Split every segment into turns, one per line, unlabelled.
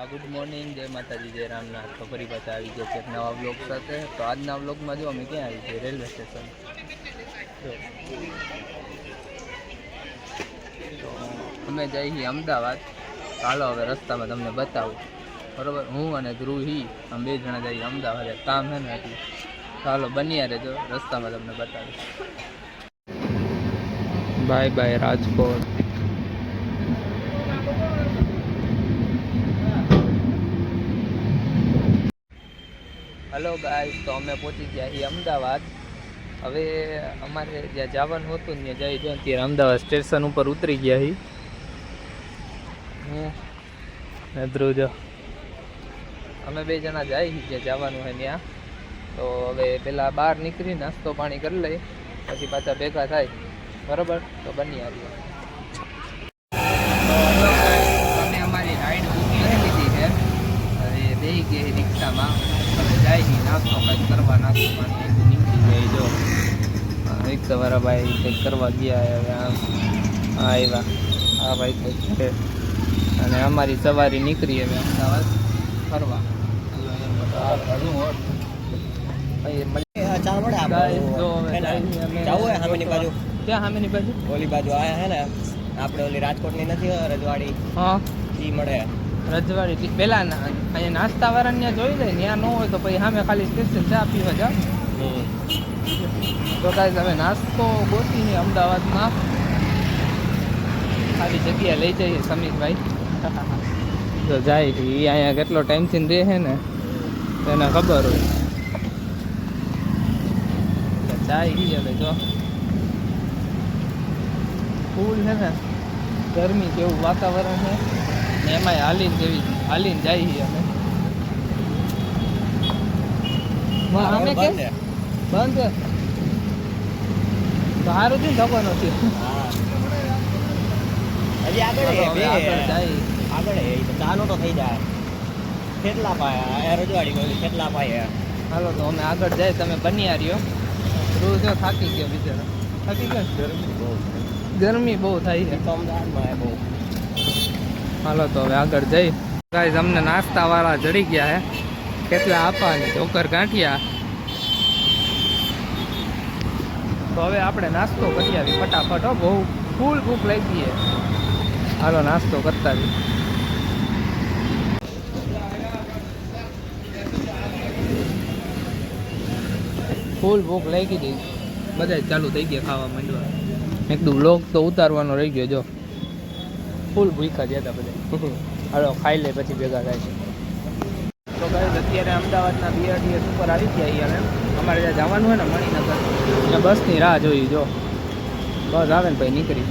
Good morning, જય માતાજી, જય રામનાથ. તો ફરી પાછા આવી ગયા છે એક નવા વ્લોગ સાથે. તો આજના વ્લોગમાં જો અમે ક્યાં આવી છીએ, રેલવે સ્ટેશન. તો અમે જઈએ છીએ અમદાવાદ. ચાલો હવે રસ્તામાં તમને બતાવું, બરાબર. હું અને ધ્રુવી આમ બે જણા જઈએ અમદાવાદ, કામ છે ને એટલે. ચાલો બન્યા રહેજો, રસ્તામાં તમને બતાવીશ. Bye bye Rajkot. Hello guys, તો અમે પહોંચી ગયા છીએ અમદાવાદ. હવે અમારે જ્યાં જવાનું હતું ને ત્યાં જઈ અત્યારે અમદાવાદ સ્ટેશન ઉપર ઉતરી ગયા છીએ. હું ધ્રુવ જો અમે બે જણા જાય છીએ જ્યાં જવાનું હોય ત્યાં. તો હવે પેલા બહાર નીકળી નાસ્તો પાણી કરી લઈ, પછી પાછા ભેગા થાય, બરાબર. તો બની આવી અમે અમારી રાઈડ બુકિંગ લીધી છે. હવે બેસી ગઈ રિક્ષામાં. હવે જાય નહીં નાસ્તો કંઈક કરવા, નાસ્તો પાણી નીકળી જાય. જો રિક્ષાવાળા ભાઈ કંઈક કરવા ગયા. હવે આમ આવ્યા આ ભાઈ કંઈક છે. અને અમારી સવારી નીકળી હવે અમદાવાદ ફરવા. ક્યાં સામેની બાજુ? ઓલી બાજુ આયા હે ને આપણે, ઓલી રાજકોટની નથી રજવાડી? હા, ઈ મળે રજવાડી. પેલા અહીંયા નાસ્તા વાળાને ત્યાં જોઈ લે, ત્યાં ન હોય તો પછી સામે ખાલી સ્પેશિયલ ચા પીવા જાવ. તો કાંઈ તમે નાસ્તો ગોતીને અમદાવાદમાં ખાલી જગ્યા લઈ જઈએ સમીરભાઈ. તો જાય એ અહીંયા કેટલો ટાઈમથી રહે છે ને એને ખબર હોય. જાય હવે જો ફૂલ છે ને, ગરમી જેવું વાતાવરણ છે ને, એમાંય હાલીને જાય અમે. અમે કે બંધ સારું છે, ખબર નથી. હજી આગળ ચાલો તો થઈ જાય. કેટલા પાયા રજવાડી, કેટલા પાયા. હાલો તો અમે આગળ જાય, તમે બની રહ્યો. રોજ થાકી ગયો બિચારો, થાકી ગયો. ગરમી બહુ થાય છે અમદાવાદમાં બહુ. હાલો તો હવે આગળ જઈ. ગાઈસ અમને નાસ્તા વાળા જડી ગયા હે. કેટલા આપવાની ચોકર ગાંઠિયા. તો હવે આપણે નાસ્તો કરી આવી ફટાફટ. બહુ ફૂલ ભૂખ લાગી છે. હાલો નાસ્તો કરતા આવી. ફૂલ ભૂખ લાગી હતી, બધા ચાલુ થઈ ગયા ખાવા માંડવા. એકદમ વ્લોગ તો ઉતારવાનો રહી ગયો. જો ફૂલ ભૂખા ગયા હતા બધા. હાલો ખાઈ લે પછી ભેગા થાય છે. તો ગાઈસ અત્યારે અમદાવાદના BRTS ઉપર આવી ગયા અમે. અમારે જ્યાં જવાનું હોય ને મણિનગર, ત્યાં બસની રાહ જોઈ. જો બસ આવે ને પછી નીકળી.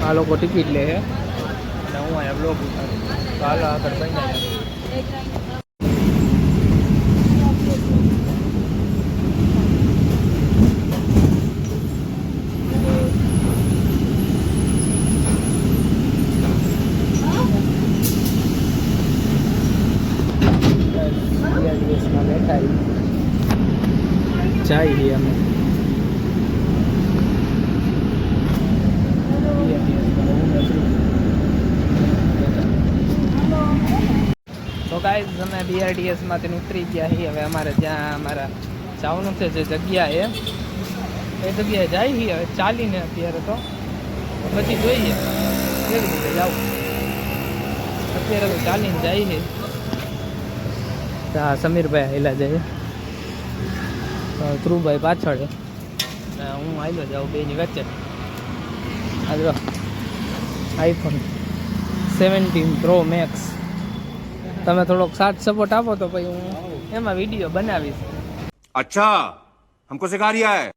આ લોકો ટિકિટ લે છે અને હું અહીંયા બ્લોગ ઉતારું. તો હાલો આગળ બની. જાય અમે તો ગાઈસ અમે BRTS માંથી ઉતરી ગયા છીએ. હવે અમારે જ્યાં અમારા જવાનું છે જે જગ્યા એ જગ્યાએ જાય છીએ. હવે ચાલીને અત્યારે તો પછી જોઈએ કેવી રીતે જવું. અત્યારે તો ચાલીને જાય છે. હા સમીરભાઈ હાઈલા જાય, ધ્રુવભાઈ પાછળ, હું આવેલો જાઉં બેની વચ્ચે. આ iPhone 17 Pro Max. તમે થોડોક સાથ સપોર્ટ આપો તો પછી હું એમાં વિડીયો બનાવીશ.
અચ્છા, હમકો સિખા રહ્યા હે.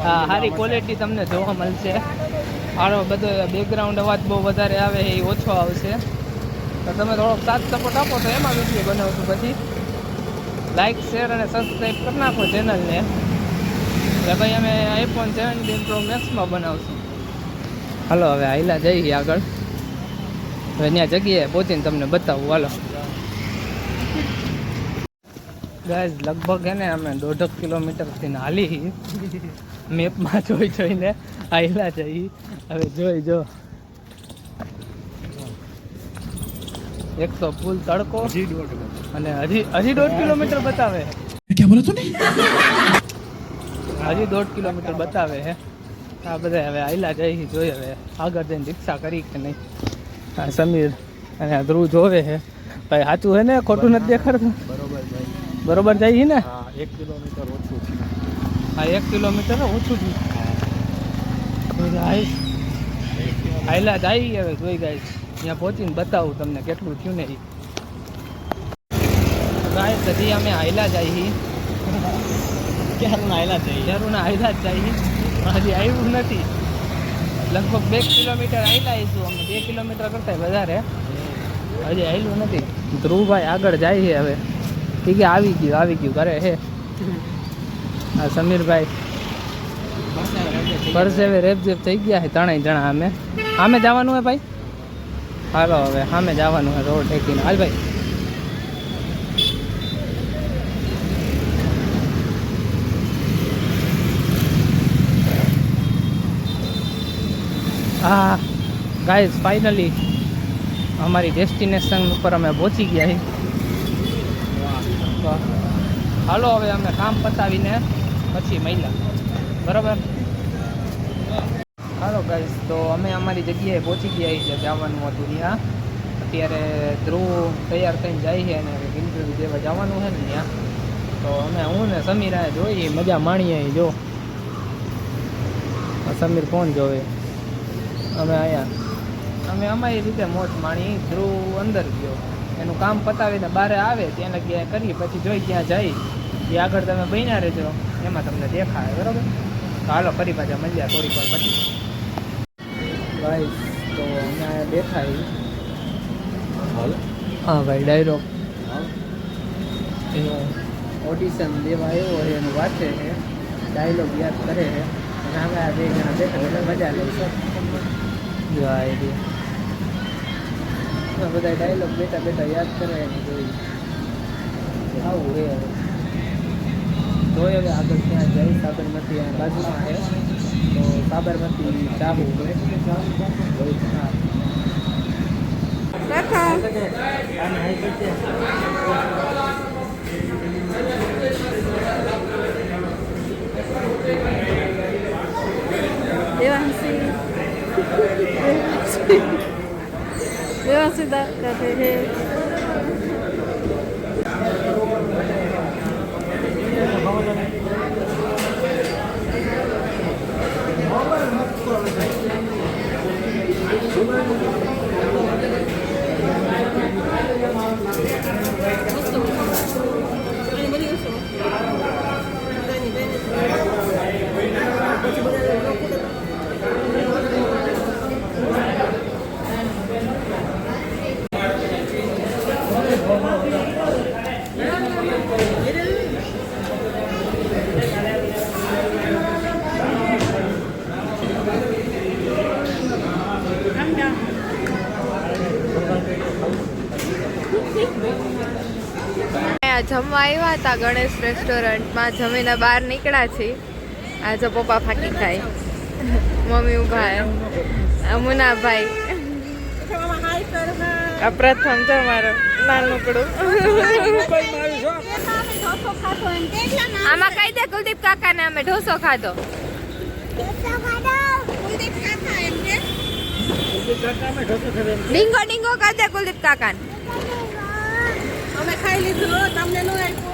હા, સારી ક્વોલિટી તમને જોવા મળશે. આનો બધો બેકગ્રાઉન્ડ અવાજ બહુ વધારે આવે એ ઓછો આવશે. તો તમે થોડોક સાથ સપોર્ટ આપો તો એમાં વિડીયો બનાવશું. પછી લાઈક શેર અને સબસ્ક્રાઈબ કરી નાખો ચેનલને. એટલે ભાઈ અમે iPhone 17 Pro Maxમાં બનાવશું. હાલો હવે હાઈલા જઈએ આગળ. હવે ત્યાં જગ્યાએ પહોંચીને તમને બતાવું. હાલો ગાઈસ લગભગ હે ને અમે 1.5 કિલોમીટરથી હાલી મેપમાં જોઈને હાઈલા જઈ. હવે જોઈ જો એક તો ફૂલ તડકો અને હજી 1.5 કિલોમીટર બતાવે.
क्या बोला तूने?
હજી 1.5 કિલોમીટર બતાવે છે. આ બધા હવે આયલા જાય જોઈએ હવે આગળ જઈને રિક્ષા કરી કે નહીં. હા સમીર અને આ ધ્રુવ જોવે છે ભાઈ સાચું છે ને ખોટું નથી દેખાડતું.
બરોબર ભાઈ.
બરોબર જાય છે ને?
હા 1 કિલોમીટર ઓછું છે.
હા 1 કિલોમીટર ઓછું થયું. આયલા જાય હવે જોઈ ગાઈસ ત્યાં પહોંચીને બતાવું તમને કેટલું થયું ને એ. ગાઈસ હજી અમે આયલા જાય
ક્યારના આયલા છે
જરૂરના આયલા જ જાય હજી આવ્યું નથી. લગભગ 2 કિલોમીટર આયલા આવીશું અમે 2 કિલોમીટર કરતાં વધારે હજી આવેલું નથી. ધ્રુવભાઈ આગળ જાય છે હવે ઠીક છે આવી ગયું કરે છે. હા સમીરભાઈ પરસેવે રેપઝેપ થઈ ગયા છે ત્રણેય જણા. આમે જવાનું હે ભાઈ. હાલો હવે સામે જવાનું હે રોડ ટેકીને. હાલ ભાઈ હા ગાઈઝ ફાઇનલી અમારી ડેસ્ટિનેશન ઉપર અમે પહોંચી ગયા છીએ. હાલો હવે અમે કામ પતાવીને પછી મળ્યા બરાબર. હાલો ગાઈઝ તો અમે અમારી જગ્યાએ પહોંચી ગયા છીએ જવાનું હતું ત્યાં. અત્યારે ધ્રુવ તૈયાર થઈને જાય છે અને ઇન્ટરવ્યૂ દેવા જવાનું છે ને ત્યાં. તો અમે હું ને સમીરાએ જોઈએ મજા માણીએ. જો સમીર કોણ જોવે અમે અહીંયા અમે અમારી રીતે મોજ માણી. ધ્રુવ અંદર ગયો એનું કામ પતાવીને બહાર આવે ત્યાં લગી કરીએ પછી જોઈ ત્યાં જાય એ આગળ તમે બન્યા રહેજો એમાં તમને દેખાય બરાબર. તો હાલો ફરી પાછા મળ્યા થોડીક વાર પછી. ભાઈ તો અમે અહીંયા દેખાય. હા ભાઈ ડાયરોગ એનું ઓડિશન દેવા આવ્યો હોય એનું વાંચે છે ડાયલોગ યાદ કરે છે અને અમે આ 2 જણા બેઠા એટલે મજા લે છે. બધા ડાયલોગ બેઠા બેઠા યાદ કરે એને જોઈ આવું હે. હવે જોઈએ હવે આગળ ત્યાં જઈ સાબરમતી બાજુમાં છે તો સાબરમતી ચાવું
व्यवस्थित करते हैं. જમવા આવ્યા હતા ગણેશ રેસ્ટોરન્ટમાં. જમીને બહાર નીકળ્યા છીએ. આ જો પપ્પા ફાકી ખાય, મમ્મી ઊભા, મુનાભાઈ આ પ્રથમ છે મારો નાનકડું. આમાં કહી દે કુલદીપ કાકા ને અમે ઢોસો ખાધો. ડીંગો ડીંગો કરી દે કુલદીપ કાકા ને. અમે ખાઈ લીધું તમને નો આપ્યું.